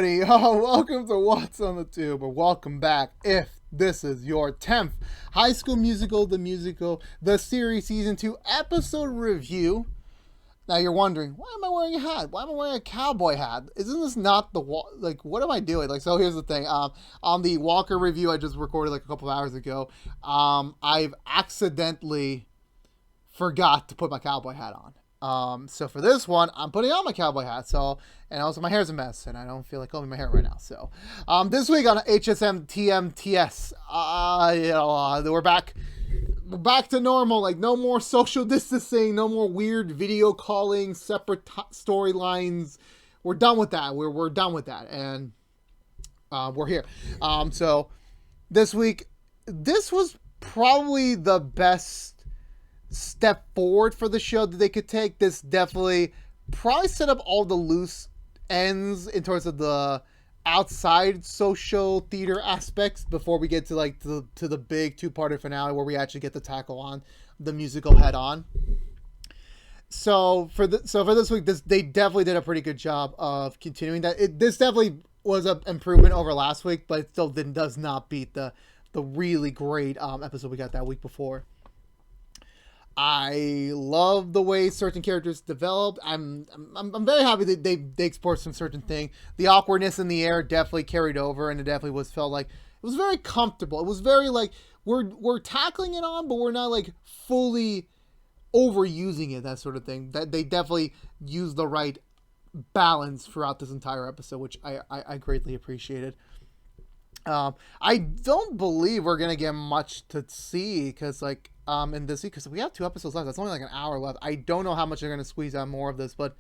Howdy, welcome to What's on the Tube, or welcome back if this is your 10th High School Musical, the series season 2 episode review. Now you're wondering, why am I wearing a hat? Why am I wearing a cowboy hat? Isn't this not the, what am I doing? So here's the thing, on the Walker review I just recorded a couple of hours ago, I've accidentally forgot to put my cowboy hat on. So for this one, I'm putting on my cowboy hat. And also my hair's a mess, and I don't feel like combing my hair right now. So, this week on HSM TMTS, we're back to normal. No more social distancing, no more weird video calling, separate storylines. We're done with that. We're done with that, and we're here. So this week, this was probably the best step forward for the show that they could take. This definitely probably set up all the loose ends in terms of the outside social theater aspects before we get to to the big two-parter finale where we actually get to tackle on the musical head on. So for this week, they definitely did a pretty good job of continuing that. This definitely was an improvement over last week, but it still does not beat the really great episode we got that week before. I love the way certain characters developed. I'm very happy that they explored some certain thing. The awkwardness in the air definitely carried over, and it definitely felt like it was very comfortable. It was very we're tackling it on, but we're not fully overusing it, that sort of thing. That they definitely used the right balance throughout this entire episode, which I greatly appreciated. I don't believe we're gonna get much to see because in this week, because we have 2 episodes left. That's only an hour left. I don't know how much they're gonna squeeze out more of this, but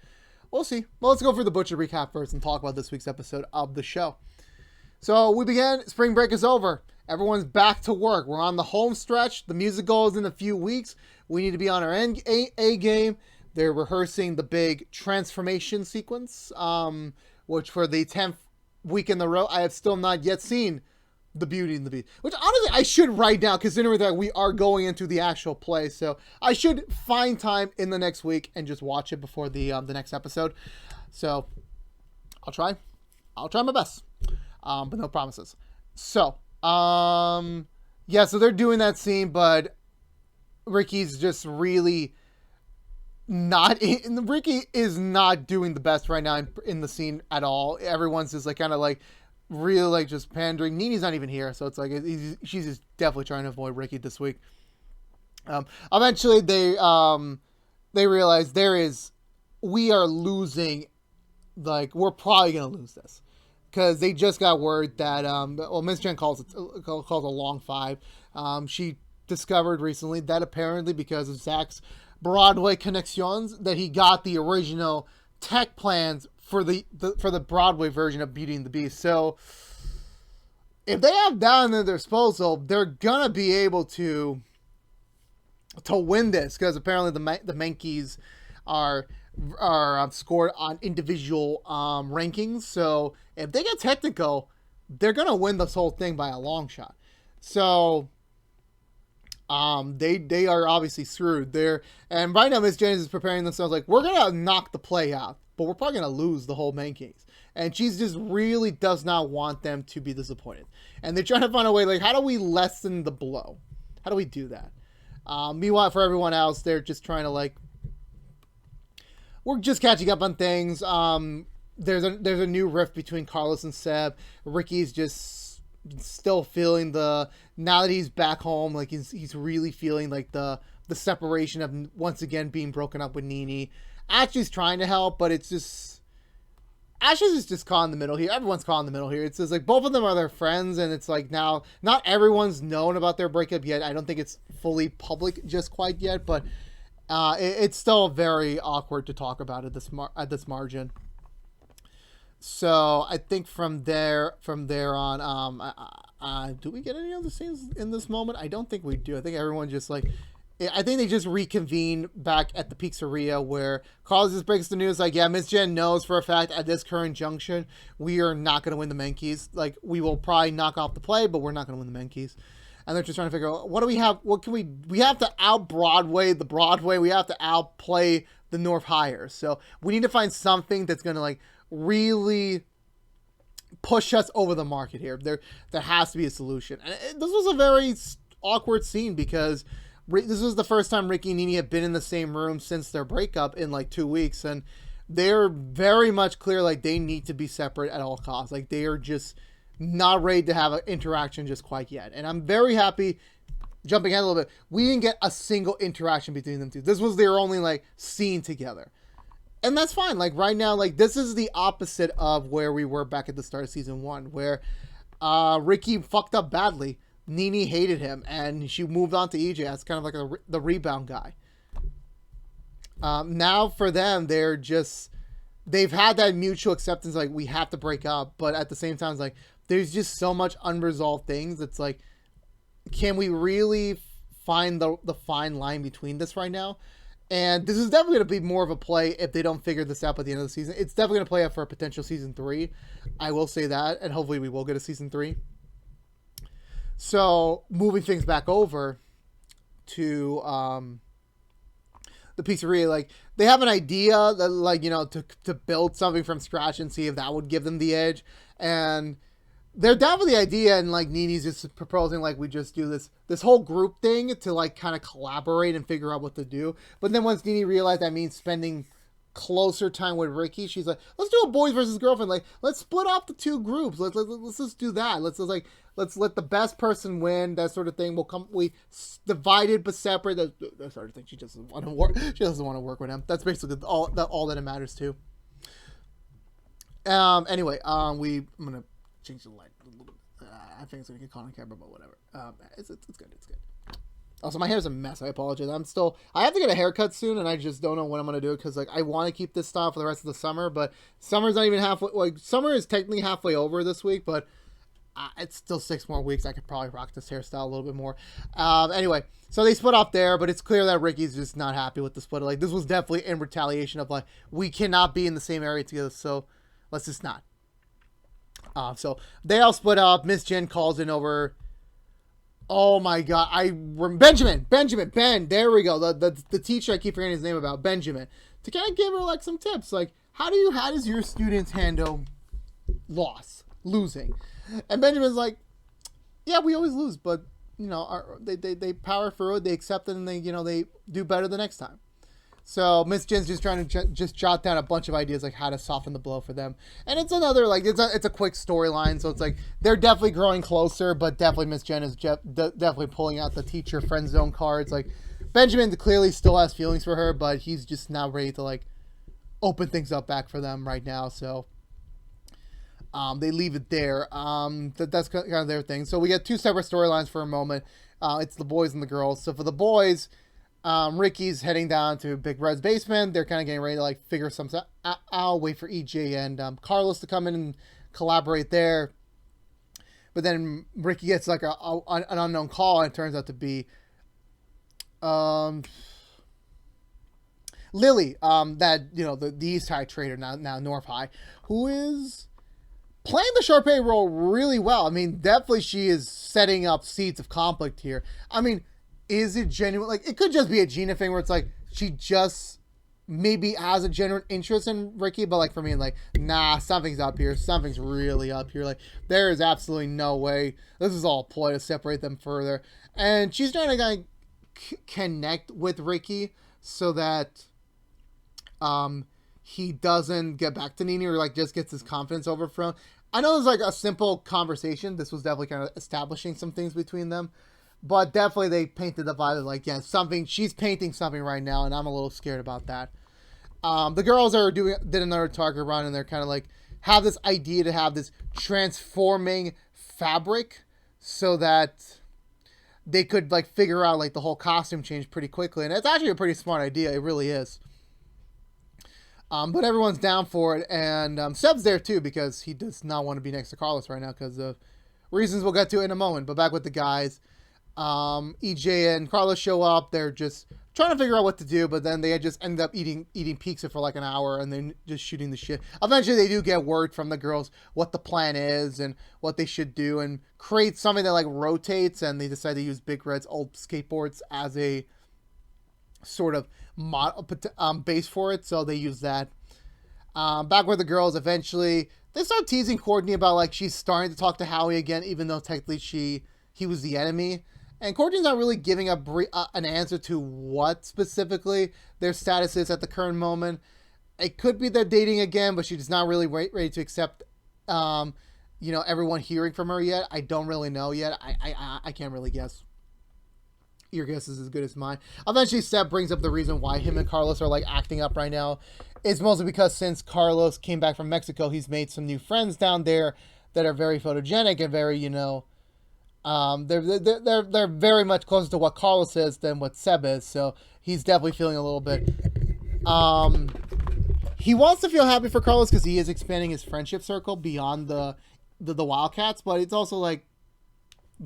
we'll see. Well, let's go for the Butcher recap first and talk about this week's episode of the show. So we begin. Spring break is over. Everyone's back to work. We're on the home stretch. The musical is in a few weeks. We need to be on our A game. They're rehearsing the big transformation sequence, which for the 10th week in the row, I have still not yet seen the Beauty and the Beast, which honestly I should write down, considering that we are going into the actual play. So I should find time in the next week and just watch it before the next episode. So I'll try my best, but no promises. So yeah, so they're doing that scene, but Ricky's just really not Ricky is not doing the best right now in the scene at all. Everyone's just really just pandering. Nini's not even here, so it's she's just definitely trying to avoid Ricky this week. Eventually they realize we are losing. We're probably gonna lose this because they just got word that Miss Jen calls it a long 5. She discovered recently that apparently because of Zach's Broadway connections that he got the original tech plans for the Broadway version of Beauty and the Beast. So if they have that at their disposal, they're gonna be able to win this, because apparently the Mankeys are scored on individual rankings. So if they get technical, they're gonna win this whole thing by a long shot. So they are obviously screwed there. And right now Miss Janice is preparing themselves we're gonna knock the play out, but we're probably gonna lose the whole main case. And she's just really does not want them to be disappointed. And they're trying to find a way, how do we lessen the blow? How do we do that? Meanwhile, for everyone else, they're just trying to we're just catching up on things. There's a new rift between Carlos and Seb. Ricky's just still feeling now that he's back home, he's really feeling the separation of once again being broken up with Nini. Ashley's trying to help, but it's just Ashley's just caught in the middle here. Everyone's caught in the middle here. It's just both of them are their friends, and it's now not everyone's known about their breakup yet. I don't think it's fully public just quite yet, but it's still very awkward to talk about at this margin. So I think from there on, do we get any other scenes in this moment? I don't think we do. I think everyone just I think they just reconvene back at the pizzeria where Carlos just breaks the news yeah, Miss Jen knows for a fact at this current junction we are not going to win the Mankeys. We will probably knock off the play, but we're not going to win the Mankeys. And they're just trying to figure out, what do we have? What can we have to out Broadway the Broadway. We have to outplay the North Hires. So we need to find something that's going to really push us over the market here. There has to be a solution. And this was a very awkward scene because this was the first time Ricky and Nene had been in the same room since their breakup in like 2 weeks, and they're very much clear like they need to be separate at all costs. Like they are just not ready to have an interaction just quite yet. And I'm very happy, jumping ahead a little bit, we didn't get a single interaction between them two. This was their only like scene together. And that's fine. Like right now, like this is the opposite of where we were back at the start of season 1, where Ricky fucked up badly. Nene hated him, and she moved on to EJ as kind of like the rebound guy. Now for them, they've had that mutual acceptance, like we have to break up, but at the same time, it's like there's just so much unresolved things. It's like, can we really find the fine line between this right now? And this is definitely going to be more of a play if they don't figure this out by the end of the season. It's definitely going to play out for a potential season 3. I will say that, and hopefully we will get a season 3. So, moving things back over to the pizzeria, like, they have an idea that, like, you know, to build something from scratch and see if that would give them the edge. And they're down with the idea, and, like, Nene's just proposing, like, we just do this whole group thing to, like, kind of collaborate and figure out what to do. But then once Nene realized that means spending closer time with Ricky, she's like, let's do a boys versus girlfriend. Like, let's split up the 2 groups. Let's just do that. Let's let the best person win, that sort of thing. We divided but separate. That sort of thing. She doesn't want to work. She doesn't want to work with him. That's basically all that it matters to. Anyway, I'm gonna change the light a little bit. I think it's gonna get caught on camera, but whatever. It's good. It's good. Also, my hair's a mess. I apologize. I have to get a haircut soon, and I just don't know when I'm gonna do it because like I want to keep this style for the rest of the summer, but summer's not even halfway. Like summer is technically halfway over this week, but it's still 6 more weeks. I could probably rock this hairstyle a little bit more. Anyway, so they split up there, but it's clear that Ricky's just not happy with the split. Like this was definitely in retaliation of like we cannot be in the same area together, so let's just not. So they all split up. Miss Jen calls in over. Oh my God! Ben. There we go. The teacher I keep forgetting his name about, Benjamin, to kind of give her like some tips, like how does your students handle losing? And Benjamin's like, yeah, we always lose, but you know, they power through it, they accept it, and they do better the next time. So Miss Jen's just trying to just jot down a bunch of ideas like how to soften the blow for them, and it's another like it's a quick storyline, so it's like they're definitely growing closer, but definitely Miss Jen is definitely pulling out the teacher friend zone cards. Like Benjamin clearly still has feelings for her, but he's just not ready to like open things up back for them right now. So they leave it there. That's kind of their thing. So we get 2 separate storylines for a moment. It's the boys and the girls. So for the boys. Ricky's heading down to Big Red's basement. They're kind of getting ready to like figure something out, wait for EJ and Carlos to come in and collaborate there. But then Ricky gets like an unknown call, and it turns out to be Lily, that the East High trader now North High, who is playing the Sharpay role really well. I mean, definitely she is setting up seeds of conflict here. I mean, is it genuine? Like, it could just be a Gina thing where it's like she just maybe has a genuine interest in Ricky, but like for me, like, nah, something's up here. Something's really up here. Like, there is absolutely no way. This is all a ploy to separate them further. And she's trying to kind of connect with Ricky so that he doesn't get back to Nene or like just gets his confidence over from. I know it was like a simple conversation. This was definitely kind of establishing some things between them. But definitely they painted the vibe of like, yeah, she's painting something right now, and I'm a little scared about that. The girls did another Target run, and they're kind of like, have this idea to have this transforming fabric so that they could like figure out like the whole costume change pretty quickly. And it's actually a pretty smart idea. It really is. But everyone's down for it, and Seb's there too because he does not want to be next to Carlos right now because of reasons we'll get to in a moment. But back with the guys. EJ and Carlos show up. They're just trying to figure out what to do, but then they just end up eating pizza for like an hour and then just shooting the shit. Eventually they do get word from the girls what the plan is and what they should do and create something that like rotates, and they decide to use Big Red's old skateboards as a sort of base for it, so they use that. Back with the girls, eventually they start teasing Courtney about like she's starting to talk to Howie again, even though technically he was the enemy. And Courtney's not really giving an answer to what specifically their status is at the current moment. It could be they're dating again, but she's not really ready to accept, everyone hearing from her yet. I don't really know yet. I can't really guess. Your guess is as good as mine. Eventually, Seb brings up the reason why him and Carlos are like acting up right now. It's mostly because since Carlos came back from Mexico, he's made some new friends down there that are very photogenic and very, they're very much closer to what Carlos is than what Seb is. So he's definitely feeling a little bit. He wants to feel happy for Carlos because he is expanding his friendship circle beyond the Wildcats, but it's also like,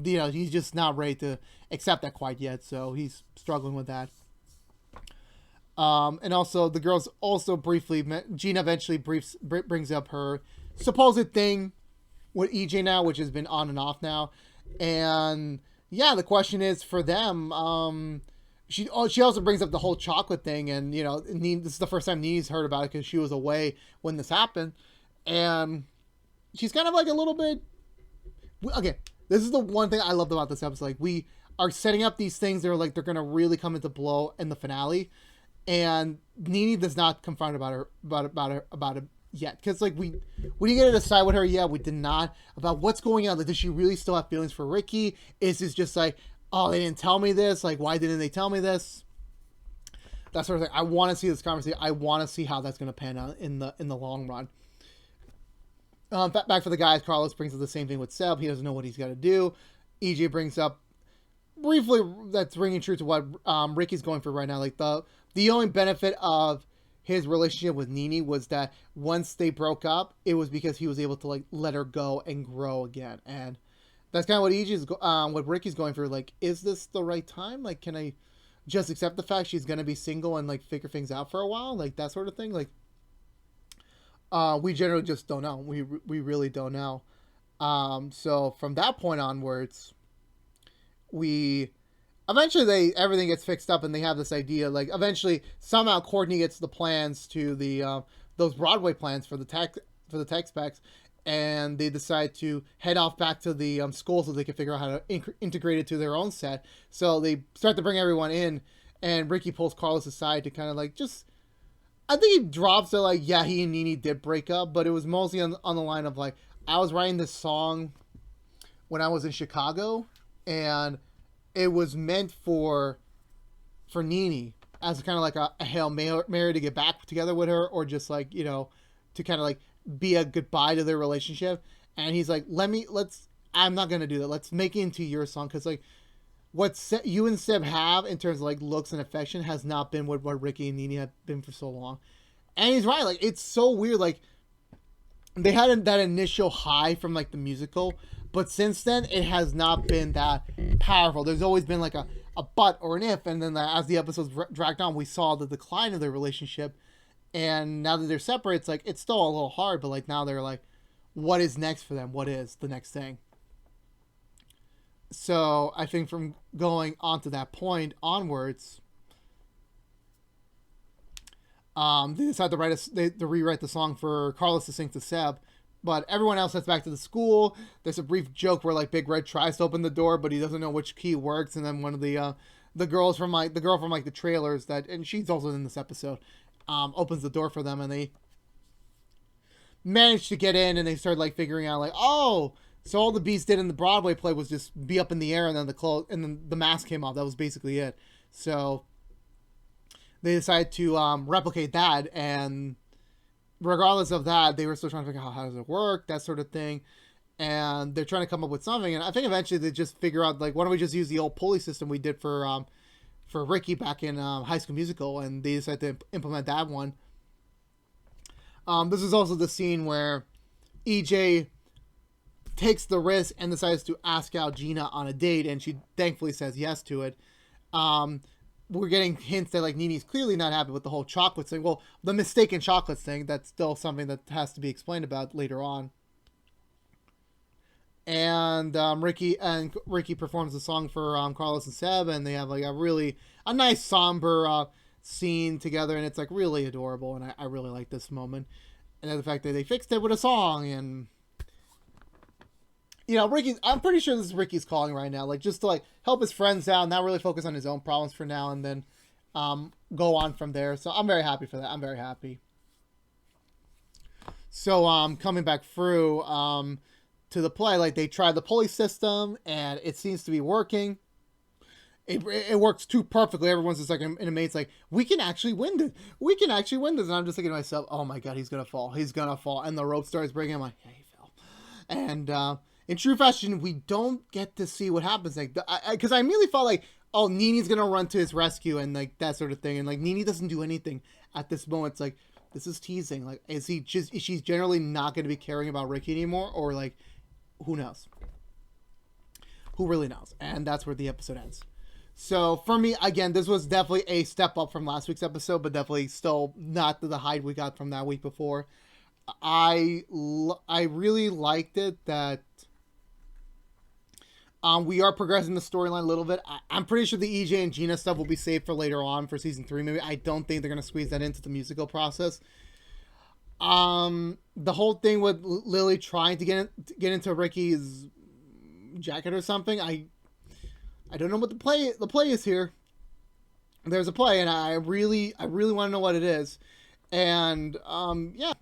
he's just not ready to accept that quite yet, so he's struggling with that. And also, the girls also briefly, Gina eventually brings up her supposed thing with EJ now, which has been on and off now. And yeah, the question is for them, she also brings up the whole chocolate thing, and this is the first time Nini's heard about it because she was away when this happened, and she's kind of like a little bit. Okay, this is the one thing I loved about this episode. Like, we are setting up these things that are like they're gonna really come into blow in the finale, and Nini does not confront about it yet, because like we didn't get to decide with her yet. We did not about what's going on. Like, does she really still have feelings for Ricky? Is this just like, oh, they didn't tell me this? Like, why didn't they tell me this? That sort of thing. I want to see this conversation. I want to see how that's going to pan out in the long run. Back for the guys, Carlos brings up the same thing with Seb. He doesn't know what he's got to do. EJ brings up briefly that's ringing true to what Ricky's going for right now. Like, the only benefit of his relationship with Nini was that once they broke up, it was because he was able to like let her go and grow again. And that's kind of what what Ricky's going for. Like, is this the right time? Like, can I just accept the fact she's going to be single and like figure things out for a while? Like, that sort of thing. Like, we generally just don't know. We really don't know. So from that point onwards, everything gets fixed up, and they have this idea. Like, eventually, somehow Courtney gets the plans to the those Broadway plans for the tech specs, and they decide to head off back to the school so they can figure out how to integrate it to their own set. So they start to bring everyone in, and Ricky pulls Carlos aside to kind of like just. I think he drops it like, yeah, he and Nini did break up, but it was mostly on the line of like, I was writing this song when I was in Chicago, and it was meant for Nini as kind of like a Hail Mary to get back together with her, or just like, to kind of like be a goodbye to their relationship. And he's like, I'm not going to do that. Let's make it into your song. Cause like what you and Seb have in terms of like looks and affection has not been what Ricky and Nini have been for so long. And he's right. Like, it's so weird. Like, they had that initial high from like the musical, but since then it has not been that powerful. There's always been like a but or an if, and then as the episodes dragged on, we saw the decline of their relationship. And now that they're separate, it's like it's still a little hard, but like now they're like, what is next for them? What is the next thing? So I think from going on to that point onwards, they decide to rewrite the song for Carlos to sing to Seb, but everyone else heads back to the school. There's a brief joke where like Big Red tries to open the door, but he doesn't know which key works, and then one of the girl from like the trailers and she's also in this episode, opens the door for them, and they manage to get in, and they start like figuring out like, oh, so all the Beast did in the Broadway play was just be up in the air, and then the mask came off. That was basically it. So they decided to replicate that, and regardless of that, they were still trying to figure out how does it work, that sort of thing. And they're trying to come up with something, and I think eventually they just figure out like, why don't we just use the old pulley system we did for Ricky back in High School Musical, and they decided to implement that one. This is also the scene where EJ takes the risk and decides to ask out Gina on a date, and she thankfully says yes to it. We're getting hints that like Nini's clearly not happy with the whole chocolates thing. Well, the mistaken chocolates thing, that's still something that has to be explained about later on. And Ricky performs the song for Carlos and Seb, and they have like a nice somber scene together, and it's like really adorable, and I really like this moment. and then the fact that they fixed it with a song, and Ricky. I'm pretty sure this is Ricky's calling right now, like just to like help his friends out, not really focus on his own problems for now, and then go on from there. So I'm very happy for that. I'm very happy. So coming back through to the play, like they tried the pulley system, and it seems to be working. It works too perfectly. Everyone's just like in a maze, like, we can actually win this. We can actually win this. And I'm just thinking to myself, oh my God, he's going to fall. He's going to fall. And the rope starts breaking. I'm like, yeah, he fell. And in true fashion, we don't get to see what happens. Like, because I immediately felt like, oh, Nini's going to run to his rescue and like that sort of thing. And like, Nini doesn't do anything at this moment. It's like, this is teasing. Like, is she's generally not going to be caring about Ricky anymore? Or like, who knows? Who really knows? And that's where the episode ends. So for me, again, this was definitely a step up from last week's episode, but definitely still not the height we got from that week before. I really liked it that we are progressing the storyline a little bit. I'm pretty sure the EJ and Gina stuff will be saved for later on for season 3. Maybe I don't think they're gonna squeeze that into the musical process. The whole thing with Lily trying to get into Ricky's jacket or something, I don't know what the play is here. There's a play, and I really want to know what it is. And yeah,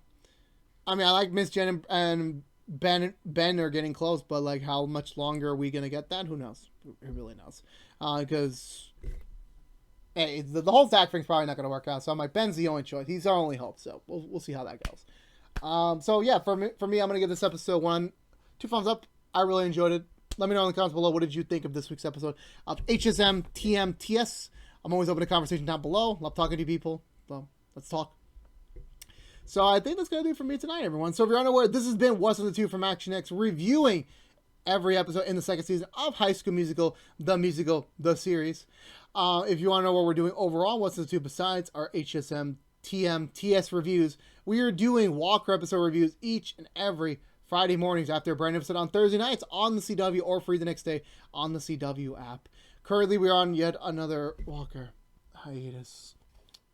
I mean, I like Miss Jen and Ben are getting close, but like, how much longer are we gonna get that? Who knows? Who really knows? Because hey, the whole Zach thing's probably not gonna work out. So I'm like, Ben's the only choice. He's our only hope. So we'll see how that goes. So yeah, for me, I'm gonna give this episode 2 thumbs up. I really enjoyed it. Let me know in the comments below, what did you think of this week's episode of HSM TMTS. I'm always open to conversation down below. Love talking to people. So let's talk. So I think that's going to do it for me tonight, everyone. So if you're unaware, this has been What's on the Tube from ActionX, reviewing every episode in the second season of High School Musical, the series. If you want to know what we're doing overall, What's on the Tube besides our HSM TMTS reviews, we are doing Walker episode reviews each and every Friday mornings after a brand new episode on Thursday nights on the CW, or free the next day on the CW app. Currently, we're on yet another Walker hiatus.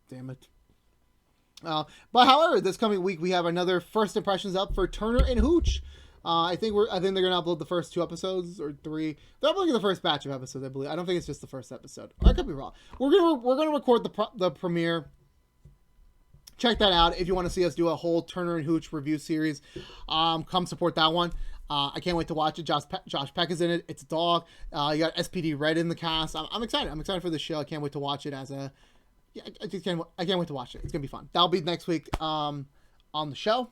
Damn it. But however, this coming week we have another first impressions up for Turner and Hooch. I think they're gonna upload the first 2 episodes or 3. They're uploading the first batch of episodes, I believe. I don't think it's just the first episode. I could be wrong. We're gonna record the premiere. Check that out if you want to see us do a whole Turner and Hooch review series. Come support that one. I can't wait to watch it. Josh Peck is in it. It's a dog. You got SPD Red in the cast. I'm excited. I'm excited for the show. I can't wait to watch it I can't wait to watch it. It's gonna be fun. That'll be next week on the show.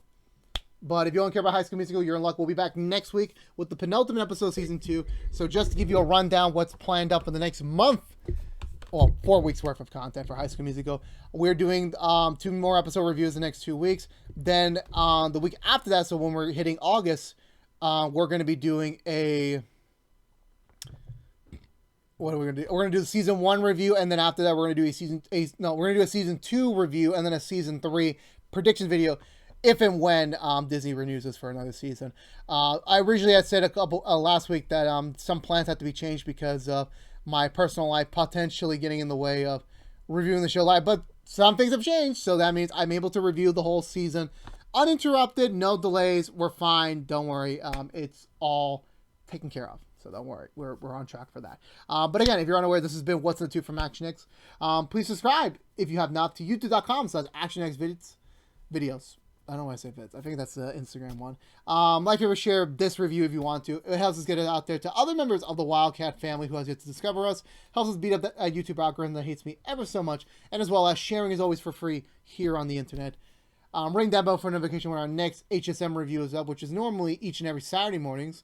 But if you don't care about High School Musical, you're in luck. We'll be back next week with the penultimate episode of season 2. So just to give you a rundown, what's planned up in the next month. Well, 4 weeks worth of content for High School Musical. We're doing 2 more episode reviews the next 2 weeks. Then the week after that, so when we're hitting August, we're going to be doing what are we going to do? We're going to do the season 1 review, and then after that, we're going to do a season 2 review, and then a season 3 predictions video, if and when Disney renews us for another season. I originally had said last week that some plans had to be changed because of my personal life potentially getting in the way of reviewing the show live, but some things have changed, so that means I'm able to review the whole season uninterrupted, no delays. We're fine. Don't worry. It's all taken care of, so don't worry. We're on track for that. But again, if you're unaware, this has been What's in the Tube from ActionX. Please subscribe if you have not to youtube.com/ActionX videos. I don't know why I say vids. I think that's the Instagram one. Like, favorite, share this review if you want to. It helps us get it out there to other members of the Wildcat family who has yet to discover us. Helps us beat up that YouTube algorithm that hates me ever so much. And as well as sharing is always for free here on the internet. Ring that bell for notification when our next HSM review is up, which is normally each and every Saturday mornings.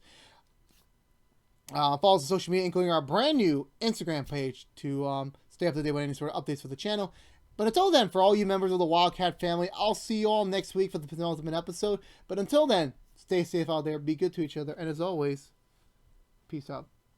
Follow us on social media, including our brand new Instagram page, to stay up to date with any sort of updates for the channel. But until then, for all you members of the Wildcat family, I'll see you all next week for the penultimate episode. But until then, stay safe out there, be good to each other, and as always, peace out.